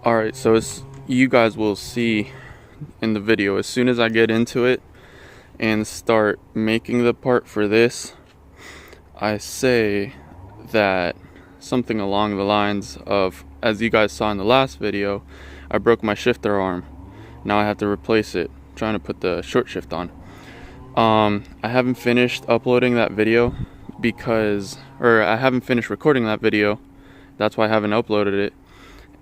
Alright, so as you guys will see in the video, as soon as I get into it and start making the part for this, I say that something along the lines of, as you guys saw in the last video, I broke my shifter arm. Now I have to replace it, trying to put the short shift on. I haven't finished uploading that video I haven't finished recording that video. That's why I haven't uploaded it.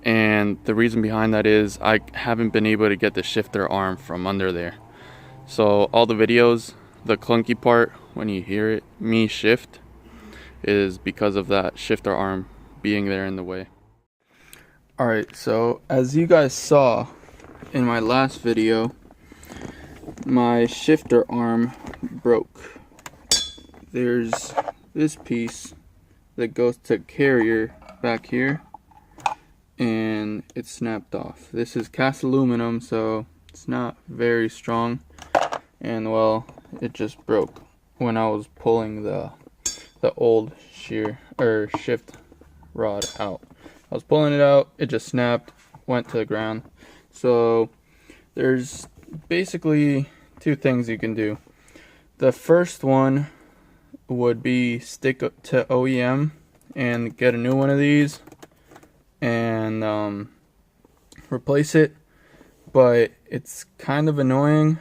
And the reason behind that is I haven't been able to get the shifter arm from under there. So all the videos, the clunky part when you hear me shift is because of that shifter arm being there in the way. Alright, so as you guys saw in my last video, my shifter arm broke. There's this piece that goes to carrier back here, and it snapped off. This is cast aluminum, so it's not very strong, and well, it just broke when I was pulling the old shift rod out. I was pulling it out, it just snapped, went to the ground. So there's basically two things you can do. The first one would be stick to OEM and get a new one of these and replace it, but it's kind of annoying.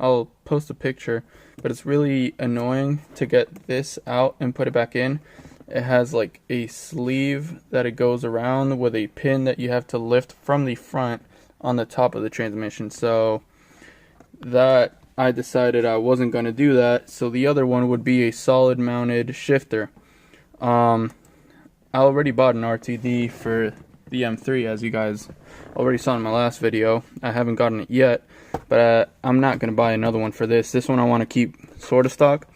I'll post a picture, but it's really annoying to get this out and put it back in. It has like a sleeve that it goes around with a pin that you have to lift from the front on the top of the transmission. So that I decided I wasn't going to do that. So the other one would be a solid mounted shifter. I already bought an RTD for the M3, as you guys already saw in my last video. I haven't gotten it yet, but I'm not going to buy another one for this. This one I want to keep sort of stock.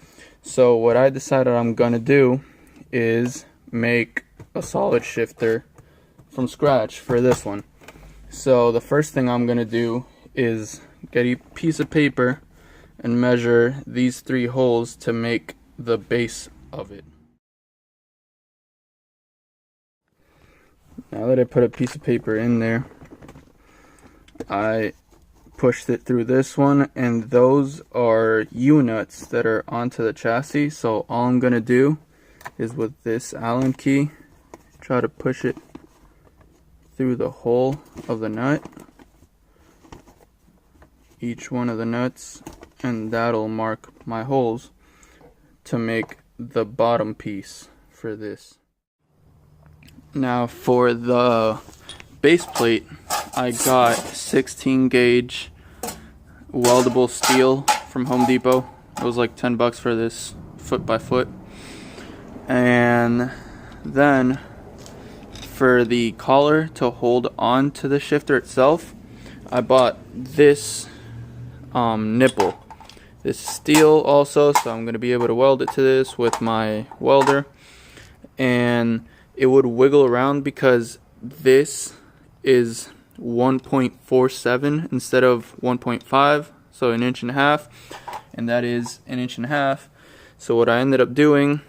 So what I decided I'm going to do is make a solid shifter from scratch for this one. So the first thing I'm going to do is get a piece of paper and measure these 3 holes to make the base of it. Now that I put a piece of paper in there, I pushed it through this one, and those are U-nuts that are onto the chassis. So all I'm going to do is with this Allen key, try to push it through the hole of the nut, each one of the nuts, and that'll mark my holes to make the bottom piece for this. Now for the base plate, I got 16 gauge weldable steel from Home Depot. It was like 10 bucks for this foot by foot. And then for the collar to hold on to the shifter itself, I bought this nipple. This steel also, so I'm going to be able to weld it to this with my welder. And it would wiggle around because this is 1.47 instead of 1.5, so 1.5 inches, and that is 1.5 inches. So what I ended up doing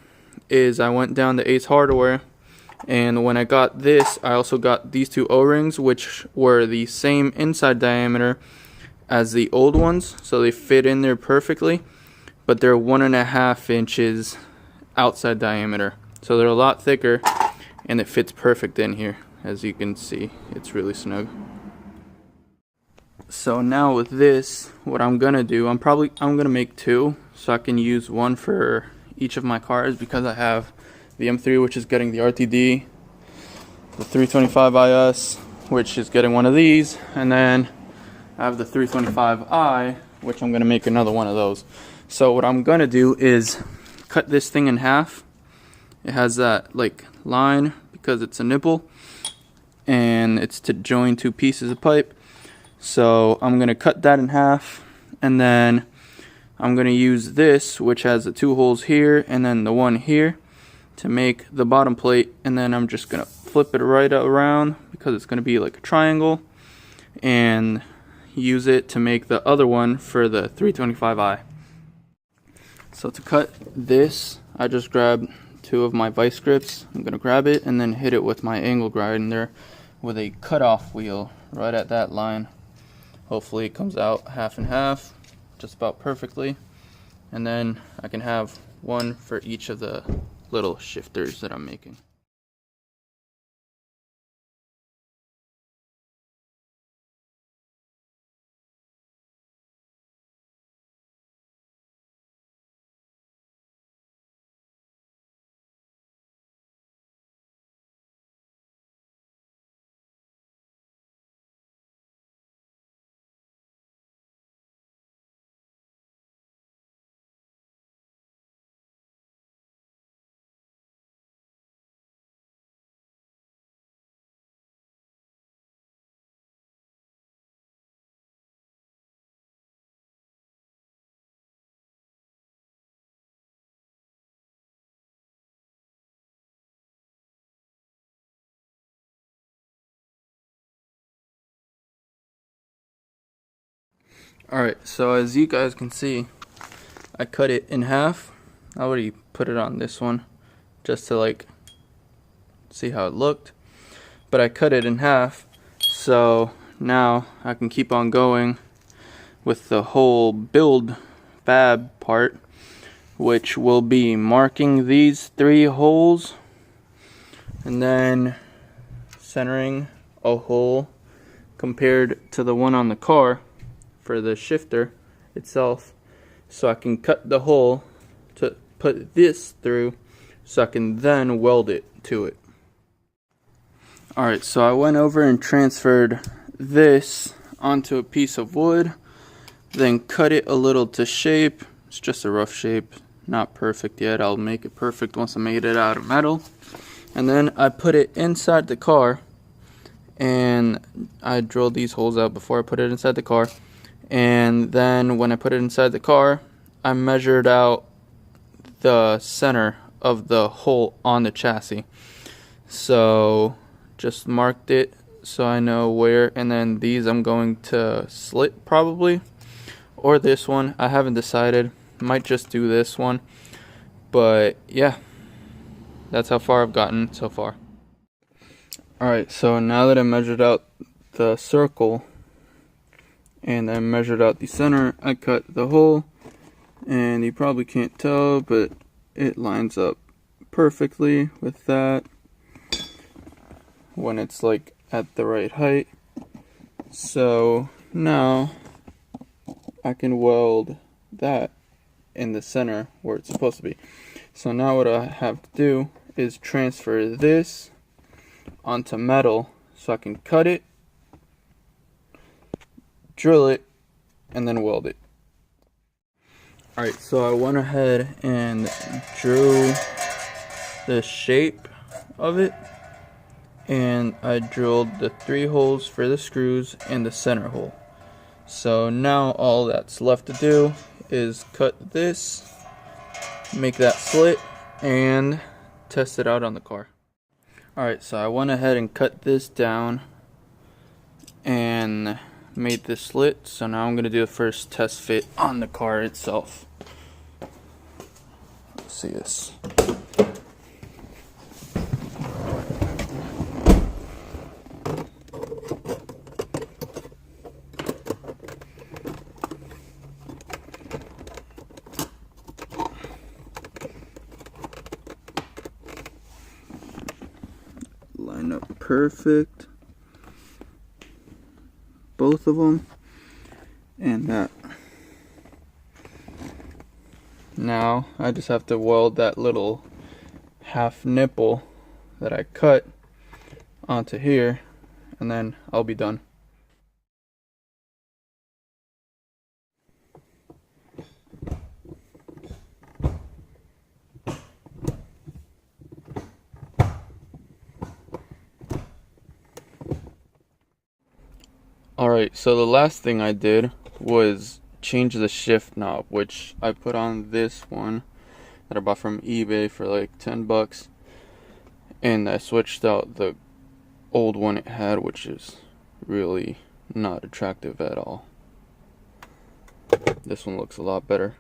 is I went down to Ace Hardware, and when I got this, I also got these 2 O-rings, which were the same inside diameter as the old ones, so they fit in there perfectly, but they're 1.5 inches outside diameter, so they're a lot thicker, and it fits perfect in here. As you can see, it's really snug. So now with this, what I'm gonna do, I'm gonna make 2, so I can use one for each of my cars, because I have the M3, which is getting the RTD, the 325 IS, which is getting one of these, and then I have the 325i, which I'm gonna make another one of those. So what I'm gonna do is cut this thing in half. It has that like line because it's a nipple, and it's to join two pieces of pipe. So I'm going to cut that in half, and then I'm going to use this, which has the two holes here and then the one here, to make the bottom plate. And then I'm just going to flip it right around because it's going to be like a triangle, and use it to make the other one for the 325i. So to cut this, I just grabbed two of my vice grips. I'm going to grab it and then hit it with my angle grinder with a cutoff wheel right at that line. Hopefully it comes out half and half, just about perfectly. And then I can have one for each of the little shifters that I'm making. Alright, so as you guys can see, I cut it in half. I already put it on this one just to like see how it looked, but I cut it in half, so now I can keep on going with the whole build fab part, which will be marking these 3 holes and then centering a hole compared to the one on the car for the shifter itself, so I can cut the hole to put this through, so I can then weld it to it. Alright, so I went over and transferred this onto a piece of wood, then cut it a little to shape. It's just a rough shape, not perfect yet. I'll make it perfect once I made it out of metal. And then I put it inside the car, and I drilled these holes out before I put it inside the car. And then when I put it inside the car, I measured out the center of the hole on the chassis. So just marked it so I know where, and then these I'm going to slit probably, or this one. I haven't decided. Might just do this one. But yeah, that's how far I've gotten so far. Alright, so now that I measured out the circle and I measured out the center, I cut the hole, and you probably can't tell, but it lines up perfectly with that when it's like at the right height. So now I can weld that in the center where it's supposed to be. So now what I have to do is transfer this onto metal so I can cut it, drill it, and then weld it. Alright, so I went ahead and drew the shape of it, and I drilled the 3 holes for the screws and the center hole. So now all that's left to do is cut this, make that slit, and test it out on the car. Alright, so I went ahead and cut this down and made this slit. So now I'm going to do the first test fit on the car itself. Let's see this. Line up perfect, both of them, and that. Now I just have to weld that little half nipple that I cut onto here, and then I'll be done. Alright, so the last thing I did was change the shift knob, which I put on this one that I bought from eBay for like 10 bucks. And I switched out the old one it had, which is really not attractive at all. This one looks a lot better.